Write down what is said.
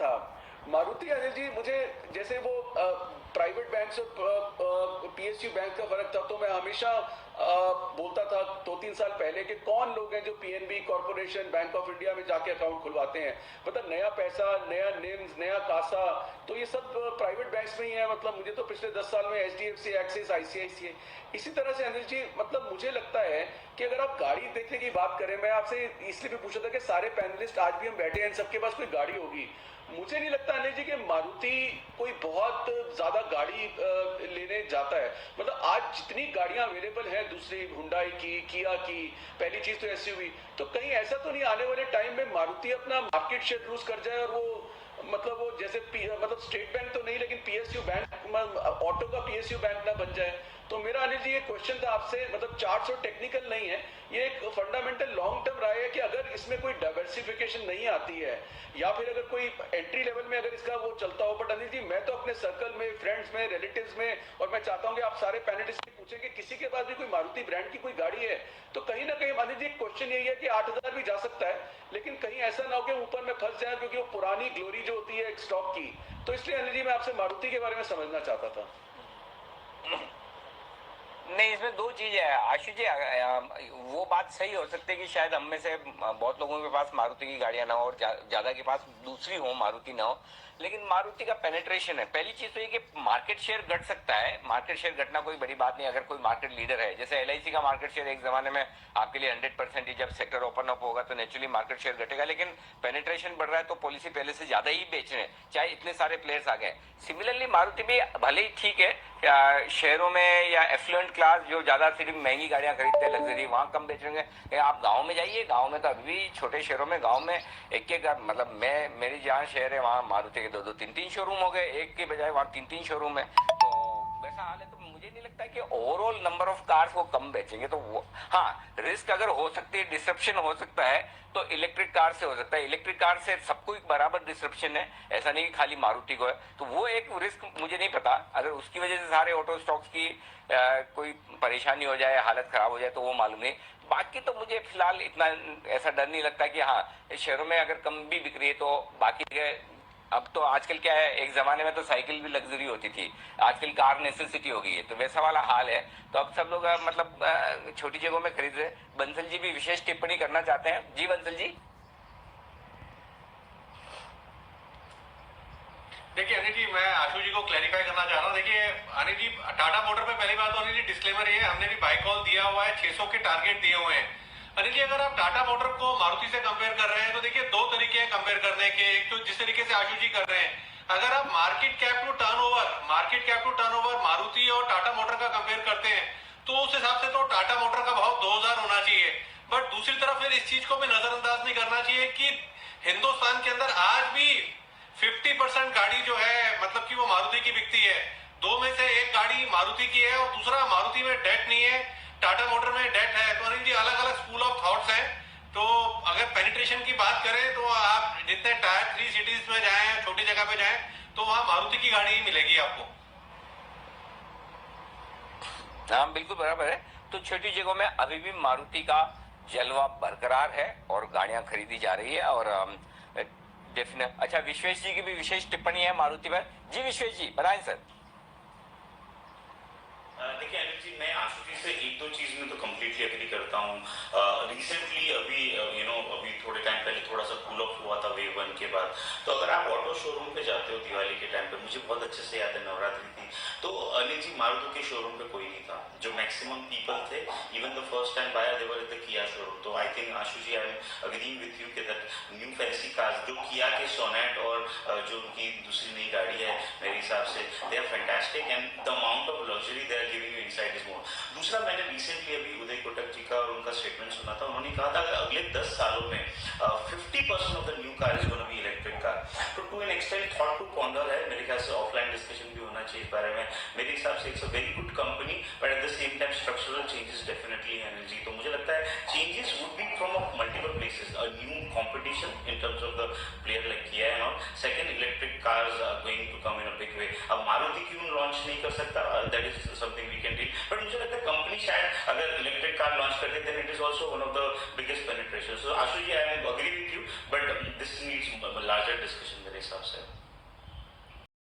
था। मारुति अनिल जी, मुझे जैसे वो प्राइवेट बैंक और पीएसयू बैंक का फर्क था, तो मैं हमेशा बोलता था 2-3 साल पहले कि कौन लोग हैं जो PNB corporation, bank of India में जाके अकाउंट खुलवाते हैं, मतलब नया पैसा, नया नेम्स, नया कासा, तो ये सब प्राइवेट बैंक्स में ही है। मतलब मुझे तो पिछले 10 साल में एचडीएफसी, एक्सिस, आईसीआईसीआई, इसी तरह से अनिल जी, मतलब मुझे लगता है कि अगर आप गाड़ी देखने की बात करें, मैं आपसे इसलिए भी पूछा था कि सारे पैनलिस्ट आज भी हम बैठे हैं, सबके पास कोई गाड़ी होगी। मुझे नहीं लगता अनिल जी कि मारुति कोई बहुत ज्यादा गाड़ी लेने जाता है। मतलब आज जितनी गाड़ियां अवेलेबल हैं, दूसरी हुंडई की, किया की, पहली चीज तो एसयूवी, तो कहीं ऐसा तो नहीं आने वाले टाइम में मारुति अपना मार्केट शेयर लूज कर जाए और वो मतलब वो जैसे मतलब स्टेट बैंक तो नहीं लेकिन पीएसयू बैंक, ऑटो का पीएसयू बैंक ना बन जाए। तो मेरा अनिल जी ये क्वेश्चन था आपसे, मतलब चार्ट्स और टेक्निकल नहीं है, ये एक फंडामेंटल लॉन्ग टर्म राय है कि अगर इसमें कोई डाइवर्सिफिकेशन नहीं आती है या फिर अगर कोई एंट्री लेवल में अगर इसका वो चलता हो। बट अनिल जी, मैं तो अपने सर्कल में, फ्रेंड्स में, रिलेटिव्स में, और मैं चाहता हूं कि आप सारे पैनलिस्ट से पूछें कि किसी के पास भी कोई मारुति ब्रांड की कोई गाड़ी है, तो कहीं ना कहीं अनिल जी क्वेश्चन यही है कि 8,000 भी जा सकता है, लेकिन कहीं ऐसा ना हो कि ऊपर में फंस जाए, क्योंकि वो पुरानी ग्लोरी जो होती है स्टॉक की। तो इसलिए अनिल जी मैं आपसे मारुति के बारे में समझना चाहता था। नहीं, इसमें दो चीजें है आशु जी। वो बात सही हो सकती है कि शायद हम में से बहुत लोगों के पास मारुति की गाड़ियां ना हो और ज्यादा के पास दूसरी हो, मारुति ना हो, लेकिन मारुति का पेनिट्रेशन है। पहली चीज तो ये कि मार्केट शेयर घट सकता है। मार्केट शेयर घटना कोई बड़ी बात नहीं अगर कोई मार्केट लीडर है। जैसे एलआईसी का मार्केट शेयर एक जमाने में आपके लिए 100% ही, जब सेक्टर ओपन अप होगा तो नेचुरली मार्केट शेयर घटेगा, लेकिन पेनिट्रेशन बढ़ रहा है तो पॉलिसी पहले से ज्यादा ही बेच रहे हैं, चाहे इतने सारे प्लेयर्स आ गए। सिमिलरली मारुति भी भले ही ठीक है, शहरों में या एफ्लुएंट क्लास जो ज्यादा सिर्फ महंगी गाड़ियां खरीदते हैं, लग्जरी, वहां कम बेचेंगे। आप गांव में जाइए, गांव में तो अभी भी छोटे शहरों में, गांव में एक एक, मतलब मेरी जहाँ शहर है वहाँ मारुति के 2-2, 3-3 शोरूम हो गए, एक के बजाय वहाँ 3-3 शोरूम है। तो वैसा हाल है, तो मुझे नहीं लगता कि ओवरऑल नंबर ऑफ कार्स वो कम बेचेंगे। तो हाँ, रिस्क अगर हो सकती है, डिसरप्शन हो सकता है, तो इलेक्ट्रिक कार से हो सकता है। इलेक्ट्रिक कार से सबको एक बराबर डिसरप्शन है, ऐसा नहीं कि खाली मारुति को है। तो वो एक रिस्क मुझे नहीं पता, अगर उसकी वजह से सारे ऑटो स्टॉक्स की कोई परेशानी हो जाए, हालत खराब हो जाए, तो वो मालूम नहीं। बाकी तो मुझे फिलहाल इतना ऐसा डर नहीं लगता कि हाँ, शहरों में अगर कम भी बिक रही है तो बाकी के, अब तो आजकल क्या है, एक जमाने में तो साइकिल भी लग्जरी होती थी, आजकल कार नेसेसिटी हो गई है, तो वैसा वाला हाल है। तो अब सब लोग मतलब छोटी जगहों में खरीद रहे। बंसल जी भी विशेष टिप्पणी करना चाहते हैं। जी बंसल जी। देखिए अनिल जी, मैं आशु जी को क्लैरिफाई करना चाह रहा हूँ। देखिए अनिल जी, टाटा मोटर पे पहली बात तो अनिल जी डिस्क्लेमर ये है, हमने भी बाई कॉल दिया हुआ है, 600 के टारगेट दिए हुए हैं। अनिल जी, अगर आप टाटा मोटर को मारुति से कंपेयर कर रहे हैं तो देखिए दो तरीके हैं कंपेयर करने के। एक तो जिस तरीके से आशु जी कर रहे हैं, अगर आप market cap to turnover Maruti और टाटा मोटर का कंपेयर करते हैं तो उस हिसाब से तो टाटा मोटर का भाव 2000 होना चाहिए। बट दूसरी तरफ फिर इस चीज को भी नजरअंदाज नहीं करना चाहिए कि हिंदुस्तान के अंदर आज भी 50% गाड़ी जो है मतलब कि वो मारुति की बिकती है। दो में से एक गाड़ी मारुति की है और दूसरा मारुति में डेट नहीं है, टाटा मोटर में डेट है। तो अनिल जी अलग अलग स्कूल ऑफ थॉट्स हैं। तो अगर पेनिट्रेशन की बात करें तो आप जितने टायर 3 सिटीज में जाएं, छोटी जगह पे जाएं, तो वहां मारुति की गाड़ी ही मिलेगी आपको। हाँ बिल्कुल बराबर है। तो छोटी जगहों में अभी भी मारुति का जलवा बरकरार है और गाड़ियां खरीदी जा रही है। और डेफिनेट, अच्छा विश्वेश जी की भी विशेष टिप्पणी है मारुति पर। जी विश्वेश जी बताएं सर। देखिए अनिल जी, मैं आशु जी से एक दो चीज में तो कम्प्लीटली एग्री करता हूँ। रिसेंटली अभी अभी थोड़े टाइम पहले थोड़ा सा कूल ऑफ हुआ था वेव 1 के बाद। तो अगर आप ऑटो शोरूम पे जाते हो दिवाली के टाइम पे, मुझे बहुत अच्छे से याद है नवरात्रि थी, तो अनिल जी मारुति के शोरूम पे कोई नहीं था। जो मैक्सिमम पीपल थे, even the first time buyer they were at the Kia showroom. तो I think Ashu ji, I am agreeing with you कि दैट न्यू फैंसी कार्स जो किया के सोनेट और जो उनकी दूसरी नई गाड़ी है, मेरे हिसाब से they are fantastic and the amount of luxury they are giving you inside is more. दूसरा, मैंने रिसेंटली अभी उदय कोटक जी का और उनका स्टेटमेंट सुना था। उन्होंने कहा था कि अगले 10 सालों में 50% off the new car is gonna be electric car. तो to an extent thought to ponder है। मेरे ख्याल से ऑफलाइन डिस्कशन भी होना चाहिए इस बारे में। मेरे हिसाब से it's a very good company, but at the same time structural changes definitely है अनिल जी। तो मुझे लगता है changes would be from multiple places, a new competition in terms of the player like Kia and all. Second, electric cars are going to come in a big way. अब मारुति क्यों launch नहीं कर सकता, that is something we can deal. But मुझे लगता है company शायद अगर इलेक्ट्रिक कार लॉन्च करते then it is also one of the biggest penetration. So Ashu ji, I am agree with you. But this needs larger discussion मेरे हिसाब से.